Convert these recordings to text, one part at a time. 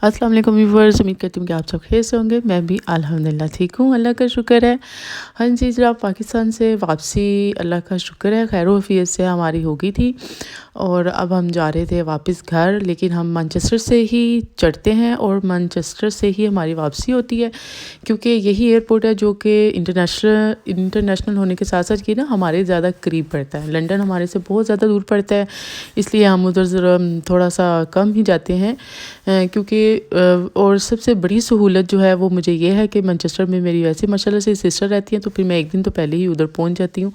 अस्सलाम वालेकुम व्यूअर्स, उम्मीद करती हूँ कि आप सब खैर से होंगे। मैं भी अल्हम्दुलिल्लाह ठीक हूँ, अल्लाह का शुक्र है। हाँ जी, जरा पाकिस्तान से वापसी अल्लाह का शुक्र है खैर वफ़ियत से हमारी हो गई थी और अब हम जा रहे थे वापस घर, लेकिन हम मैनचेस्टर से ही चढ़ते हैं और मैनचेस्टर से ही हमारी वापसी होती है, क्योंकि यही एयरपोर्ट है जो कि इंटरनेशनल होने के साथ साथ कि ना हमारे ज़्यादा करीब पड़ता है। लंदन हमारे से बहुत ज़्यादा दूर पड़ता है, इसलिए हम उधर ज़रा थोड़ा सा कम ही जाते हैं, क्योंकि और सबसे बड़ी सहूलत जो है वो मुझे ये है कि मैनचेस्टर में मेरी वैसे माशाल्लाह से सिस्टर रहती हैं, तो फिर मैं एक दिन तो पहले ही उधर पहुंच जाती हूँ,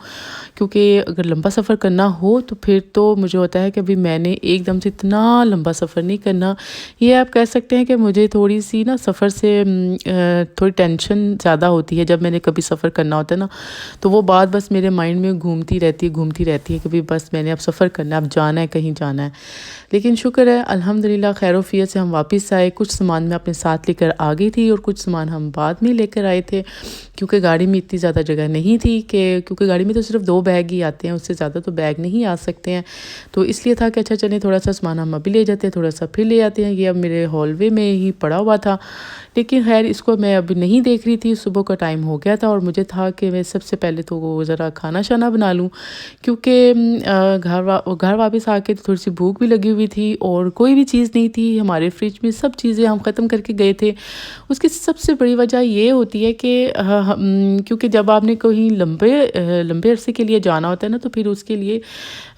क्योंकि अगर लंबा सफ़र करना हो तो फिर तो मुझे होता है कि अभी मैंने एकदम से इतना लंबा सफ़र नहीं करना। ये आप कह सकते हैं कि मुझे थोड़ी सी ना सफ़र से थोड़ी टेंशन ज़्यादा होती है। जब मैंने कभी सफ़र करना होता है ना, तो वो बात बस मेरे माइंड में घूमती रहती है कि भी बस मैंने अब सफ़र करना है, अब जाना है, कहीं जाना है। लेकिन शुक्र है अल्हम्दुलिल्लाह खैरोफियत से हम वापस आए। कुछ सामान मैं अपने साथ लेकर आ गई थी और कुछ सामान हम बाद में लेकर आए थे, क्योंकि गाड़ी में इतनी ज़्यादा जगह नहीं थी कि क्योंकि गाड़ी में तो सिर्फ 2 बैग ही आते हैं, उससे ज़्यादा तो बैग नहीं आ सकते हैं। तो इसलिए था कि अच्छा चलें थोड़ा सा सामान हम अभी ले जाते हैं, थोड़ा सा फिर ले आते हैं। ये अब मेरे हॉलवे में ही पड़ा हुआ था, लेकिन खैर इसको मैं अभी नहीं देख रही थी। सुबह का टाइम हो गया था और मुझे था कि मैं सबसे पहले तो वो ज़रा खाना शाना बना लूँ, क्योंकि घर वापस आके तो थोड़ी सी भूख भी लगी हुई थी और कोई भी चीज़ नहीं थी हमारे फ्रिज में। सब चीज़ें हम ख़त्म करके गए थे। उसकी सबसे बड़ी वजह ये होती है कि क्योंकि जब आपने कहीं लंबे अरसे के लिए जाना होता है ना, तो फिर उसके लिए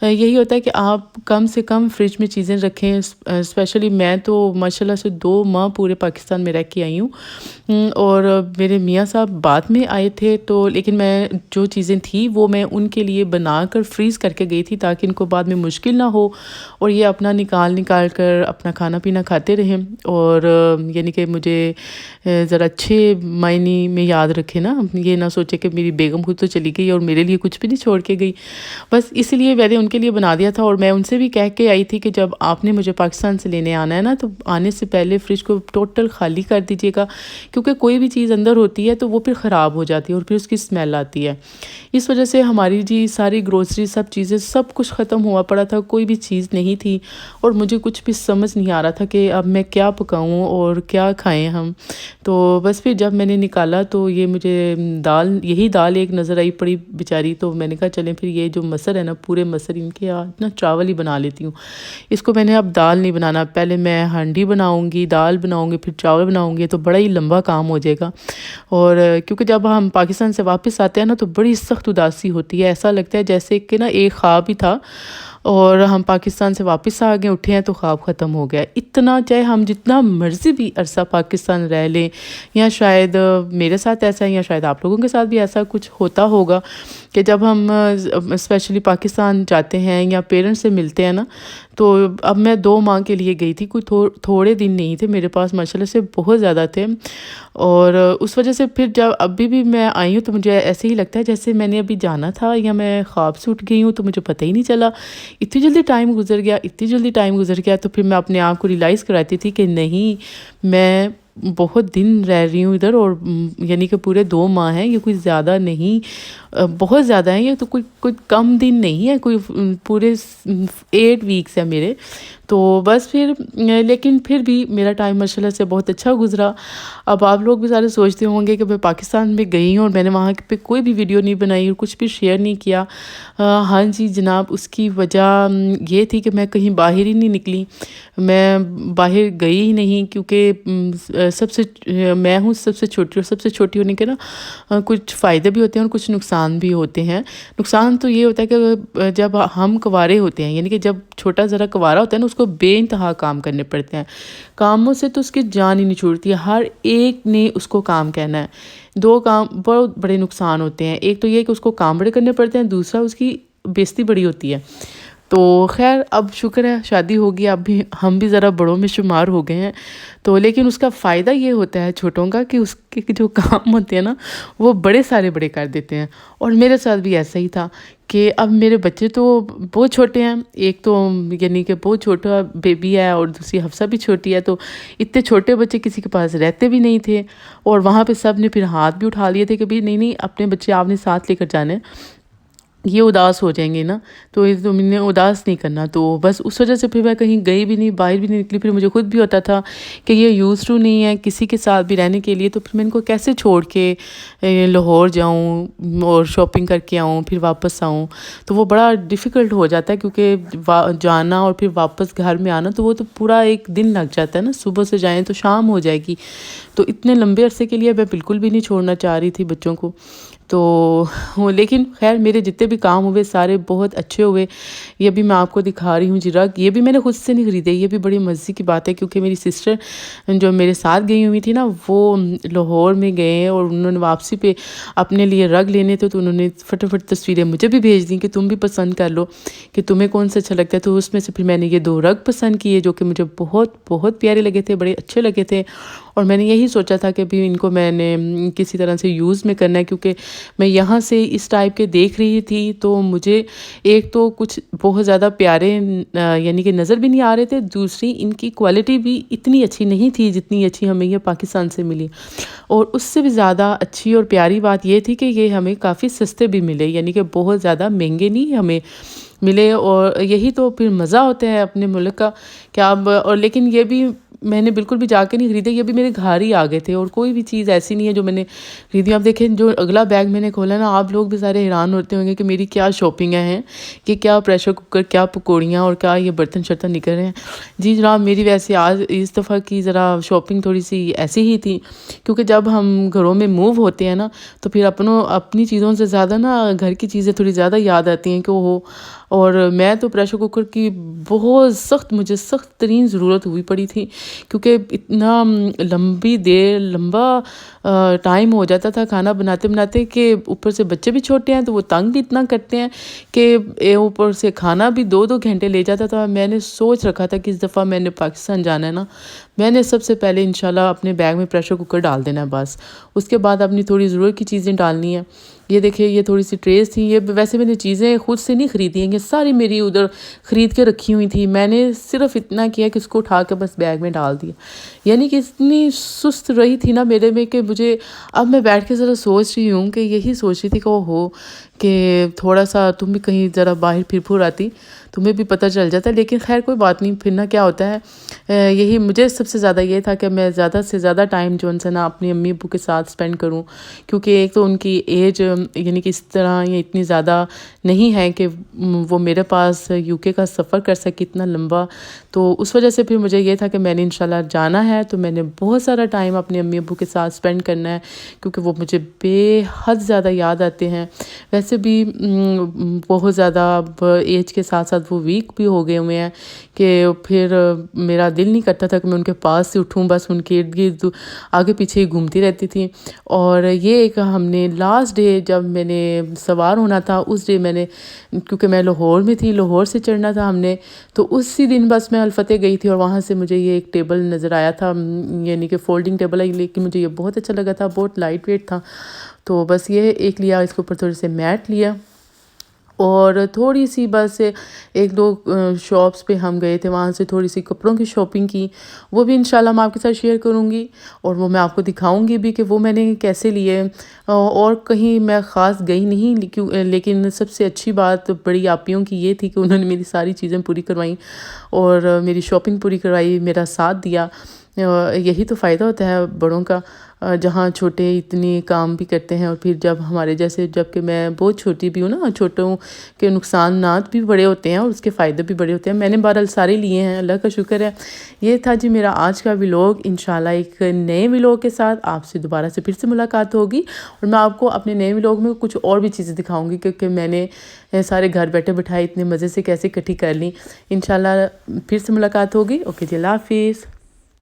यही होता है कि आप कम से कम फ्रिज में चीज़ें रखें। स्पेशली मैं तो माशाल्लाह से 2 माह पूरे पाकिस्तान में रह के आई हूँ, और मेरे मियाँ साहब बाद में आए थे, तो लेकिन मैं जो चीज़ें थी वो मैं उनके लिए बनाकर फ्रीज़ करके गई थी, ताकि इनको बाद में मुश्किल ना हो और ये अपना निकाल कर अपना खाना पीना खाते रहें, और यानी कि मुझे ज़रा अच्छे मायने में याद रखें ना, ये ना सोचे कि मेरी बेगम खुद तो चली गई और मेरे लिए कुछ भी नहीं छोड़ के गई। बस इसलिए मैंने उनके लिए बना दिया था, और मैं उनसे भी कह के आई थी कि जब आपने मुझे पाकिस्तान से लेने आना है ना, तो आने से पहले फ्रिज को टोटल खाली कर दीजिएगा, क्योंकि कोई भी चीज़ अंदर होती है तो वो फिर ख़राब हो जाती है और फिर उसकी स्मेल आती है। इस वजह से हमारी जी सारी ग्रोसरी सब चीज़ें सब कुछ ख़त्म हुआ पड़ा था, कोई भी चीज़ नहीं थी, और मुझे कुछ भी समझ नहीं आ रहा था कि अब मैं क्या पकाऊं और क्या खाएं हम। तो बस फिर जब मैंने निकाला तो ये मुझे यही दाल एक नज़र आई पड़ी बेचारी, तो मैंने कहा चलें फिर ये जो मसर है ना, पूरे मसर इनके आज ना चावल ही बना लेती हूँ। इसको मैंने अब दाल नहीं बनाना, पहले मैं हांडी बनाऊँगी, दाल बनाऊँगी, फिर चावल बनाऊँगी, तो बड़ा ही लंबा काम हो जाएगा। और क्योंकि जब हम पाकिस्तान से वापस आते हैं ना, तो बड़ी सख्त उदासी होती है, ऐसा लगता है जैसे कि ना एक ख्वाब ही था और हम पाकिस्तान से वापस आ गए, उठे हैं तो ख्वाब ख़त्म हो गया। इतना चाहे हम जितना मर्ज़ी भी अरसा पाकिस्तान रह लें, या शायद मेरे साथ ऐसा है या शायद आप लोगों के साथ भी ऐसा कुछ होता होगा कि जब हम स्पेशली पाकिस्तान जाते हैं या पेरेंट्स से मिलते हैं ना, तो अब मैं 2 माह के लिए गई थी, कोई थोड़े दिन नहीं थे मेरे पास, माशाल्लाह से बहुत ज़्यादा थे। और उस वजह से फिर जब अभी भी मैं आई हूँ तो मुझे ऐसे ही लगता है जैसे मैंने अभी जाना था या मैं ख्वाब से उठ गई हूँ, तो मुझे पता ही नहीं चला। इतनी जल्दी टाइम गुजर गया, इतनी जल्दी टाइम गुजर गया। तो फिर मैं अपने आप को रियलाइज़ कराती थी कि नहीं, मैं बहुत दिन रह रही हूँ इधर, और यानी कि पूरे 2 माह हैं, ये कोई ज़्यादा नहीं, बहुत ज़्यादा है ये, तो कोई कम दिन नहीं है, कोई पूरे 8 वीक्स है मेरे। तो बस फिर लेकिन फिर भी मेरा टाइम माशाल्लाह से बहुत अच्छा गुजरा। अब आप लोग भी सारे सोचते होंगे कि मैं पाकिस्तान में गई हूँ और मैंने वहाँ पे कोई भी वीडियो नहीं बनाई और कुछ भी शेयर नहीं किया। हाँ जी जनाब, उसकी वजह ये थी कि मैं कहीं बाहर ही नहीं निकली, मैं बाहर गई ही नहीं, क्योंकि मैं हूँ सबसे छोटी, और सबसे छोटी होने के ना कुछ फ़ायदे भी होते हैं और कुछ नुकसान भी होते हैं। नुकसान तो ये होता है कि जब हम कुंवारे होते हैं, यानी कि जब छोटा ज़रा कुंवारा होता है ना, उसको बेइंतहा काम करने पड़ते हैं। कामों से तो उसकी जान ही नहीं छूटती है, हर एक ने उसको काम कहना है। 2 काम बहुत बड़े नुकसान होते हैं, एक तो ये कि उसको काम बड़े करने पड़ते हैं, दूसरा उसकी बेइज्जती बड़ी होती है। तो खैर अब शुक्र है शादी हो गई, अब भी हम भी ज़रा बड़ों में शुमार हो गए हैं। तो लेकिन उसका फ़ायदा ये होता है छोटों का कि उसके जो काम होते हैं ना, वो बड़े सारे बड़े कर देते हैं। और मेरे साथ भी ऐसा ही था कि अब मेरे बच्चे तो बहुत छोटे हैं, एक तो यानी कि बहुत छोटा बेबी है और दूसरी हफ्सा भी छोटी है, तो इतने छोटे बच्चे किसी के पास रहते भी नहीं थे। और वहाँ पे सब ने फिर हाथ भी उठा लिए थे कि भाई नहीं नहीं, अपने बच्चे आपने साथ लेकर जाने। یہ اداس ہو جائیں گے نا، تو انہیں اداس نہیں کرنا۔ تو بس اس وجہ سے پھر میں کہیں گئی بھی نہیں، باہر بھی نہیں نکلی۔ پھر مجھے خود بھی ہوتا تھا کہ یہ یوز ٹو نہیں ہے کسی کے ساتھ بھی رہنے کے لیے، تو پھر میں ان کو کیسے چھوڑ کے لاہور جاؤں اور شاپنگ کر کے آؤں پھر واپس آؤں، تو وہ بڑا ڈیفیکلٹ ہو جاتا ہے، کیونکہ جانا اور پھر واپس گھر میں آنا تو وہ تو پورا ایک دن لگ جاتا ہے نا، صبح سے جائیں تو شام ہو جائے گی۔ تو اتنے لمبے عرصے کے لیے میں بالکل بھی نہیں چھوڑنا چاہ رہی تھی بچوں کو۔ تو لیکن خیر میرے جتنے بھی کام ہوئے سارے بہت اچھے ہوئے۔ یہ بھی میں آپ کو دکھا رہی ہوں جی رگ، یہ بھی میں نے خود سے نہیں خریدے، یہ بھی بڑی مزے کی بات ہے، کیونکہ میری سسٹر جو میرے ساتھ گئی ہوئی تھی نا، وہ لاہور میں گئے اور انہوں نے واپسی پہ اپنے لیے رگ لینے تھے، تو انہوں نے فٹافٹ تصویریں مجھے بھی بھیج دیں کہ تم بھی پسند کر لو کہ تمہیں کون سا اچھا لگتا ہے۔ تو اس میں سے پھر میں نے یہ 2 رگ پسند کیے جو کہ مجھے بہت بہت پیارے لگے تھے، بڑے اچھے لگے تھے، اور میں نے یہی سوچا تھا کہ بھی ان کو میں نے کسی طرح سے یوز میں کرنا ہے، کیونکہ میں یہاں سے اس ٹائپ کے دیکھ رہی تھی تو مجھے ایک تو کچھ بہت زیادہ پیارے یعنی کہ نظر بھی نہیں آ رہے تھے، دوسری ان کی کوالٹی بھی اتنی اچھی نہیں تھی جتنی اچھی ہمیں یہ پاکستان سے ملی، اور اس سے بھی زیادہ اچھی اور پیاری بات یہ تھی کہ یہ ہمیں کافی سستے بھی ملے، یعنی کہ بہت زیادہ مہنگے نہیں ہمیں ملے۔ اور یہی تو پھر مزہ ہوتا ہے اپنے ملک کا کہ اب، اور لیکن یہ بھی میں نے بالکل بھی جا کے نہیں خریدے، یہ بھی میرے گھر ہی آ گئے تھے، اور کوئی بھی چیز ایسی نہیں ہے جو میں نے خریدی۔ آپ دیکھیں جو اگلا بیگ میں نے کھولا نا، آپ لوگ بھی سارے حیران ہوتے ہوں گے کہ میری کیا شاپنگیں ہیں، کہ کیا پریشر کوکر، کیا پکوڑیاں اور کیا یہ برتن شرتن نکل رہے ہیں۔ جی جناب، میری ویسے آج اس دفعہ کی ذرا شاپنگ تھوڑی سی ایسی ہی تھی، کیونکہ جب ہم گھروں میں موو ہوتے ہیں نا تو پھر اپنی چیزوں سے زیادہ نا گھر کی چیزیں تھوڑی زیادہ یاد آتی ہیں کہ وہ، اور میں تو پریشر کوکر کی بہت مجھے سخت ترین ضرورت ہوئی پڑی تھی، کیونکہ اتنا لمبا ٹائم ہو جاتا تھا کھانا بناتے بناتے، کہ اوپر سے بچے بھی چھوٹے ہیں تو وہ تنگ بھی اتنا کرتے ہیں کہ اوپر سے کھانا بھی 2 گھنٹے لے جاتا تھا۔ میں نے سوچ رکھا تھا کہ اس دفعہ میں نے پاکستان جانا ہے نا، میں نے سب سے پہلے انشاءاللہ اپنے بیگ میں پریشر کوکر ڈال دینا ہے، بس اس کے بعد اپنی تھوڑی ضرورت کی چیزیں ڈالنی ہیں۔ یہ دیکھیں، یہ تھوڑی سی ٹریز تھی، یہ ویسے میں نے چیزیں خود سے نہیں خریدی ہیں، یہ ساری میری ادھر خرید کے رکھی ہوئی تھی، میں نے صرف اتنا کیا کہ اس کو اٹھا کے بس بیگ میں ڈال دیا۔ یعنی کہ اتنی سست رہی تھی نا میرے میں کہ مجھے، اب میں بیٹھ کے ذرا سوچ رہی ہوں کہ یہی سوچ رہی تھی کہ اوہو، کہ تھوڑا سا تم بھی کہیں ذرا باہر پھر آتی، تمہیں بھی پتہ چل جاتا، لیکن خیر کوئی بات نہیں، پھرنا کیا ہوتا ہے۔ یہی مجھے سب سے زیادہ یہ تھا کہ میں زیادہ سے زیادہ ٹائم جو ہے نا اپنی امی ابو کے ساتھ سپینڈ کروں، کیونکہ ایک تو ان کی ایج یعنی کہ اس طرح یہ اتنی زیادہ نہیں ہے کہ وہ میرے پاس UK کا سفر کر سکے اتنا لمبا، تو اس وجہ سے پھر مجھے یہ تھا کہ میں نے انشاءاللہ جانا ہے تو میں نے بہت سارا ٹائم اپنے امی ابو کے ساتھ سپینڈ کرنا ہے، کیونکہ وہ مجھے بے حد زیادہ یاد آتے ہیں۔ ویسے بھی بہت زیادہ ایج کے ساتھ ساتھ وہ ویک بھی ہو گئے ہوئے ہیں، کہ پھر میرا دل نہیں کرتا تھا کہ میں ان کے پاس سے اٹھوں، بس ان کے ارد گرد آگے پیچھے ہی گھومتی رہتی تھی۔ اور یہ ایک ہم نے لاسٹ ڈے جب میں نے سوار ہونا تھا، اس ڈے میں نے، کیونکہ میں لاہور میں تھی، لاہور سے چڑھنا تھا ہم نے، تو اسی دن بس میں الفتح گئی تھی، اور وہاں سے مجھے یہ ایک ٹیبل نظر آیا تھا، یعنی کہ فولڈنگ ٹیبل ہے، لیکن مجھے یہ بہت اچھا لگا تھا، بہت لائٹ ویٹ تھا، تو بس یہ ایک لیا، اس کے اوپر تھوڑے سے میٹ لیا، اور تھوڑی سی بس 1-2 شاپس پہ ہم گئے تھے، وہاں سے تھوڑی سی کپڑوں کی شاپنگ کی، وہ بھی انشاءاللہ میں آپ کے ساتھ شیئر کروں گی، اور وہ میں آپ کو دکھاؤں گی بھی کہ وہ میں نے کیسے لیے، اور کہیں میں خاص گئی نہیں، لیکن سب سے اچھی بات بڑی آپیوں کی یہ تھی کہ انہوں نے میری ساری چیزیں پوری کروائیں اور میری شاپنگ پوری کروائی، میرا ساتھ دیا۔ یہی تو فائدہ ہوتا ہے بڑوں کا، جہاں چھوٹے اتنے کام بھی کرتے ہیں، اور پھر جب ہمارے جیسے، جب کہ میں بہت چھوٹی بھی ہوں نا، چھوٹوں کے نقصانات بھی بڑے ہوتے ہیں اور اس کے فائدے بھی بڑے ہوتے ہیں، میں نے بہرحال سارے لیے ہیں، اللہ کا شکر ہے۔ یہ تھا جی میرا آج کا ولاگ، انشاءاللہ ایک نئے ولاگ کے ساتھ آپ سے دوبارہ سے پھر سے ملاقات ہوگی، اور میں آپ کو اپنے نئے ولاگ میں کچھ اور بھی چیزیں دکھاؤں گی، کیونکہ میں نے سارے گھر بیٹھے بٹھائے اتنے مزے سے کیسے اکٹھی کر لیں۔ انشاءاللہ پھر سے ملاقات ہوگی۔ اوکے جی، اللہ حافظ۔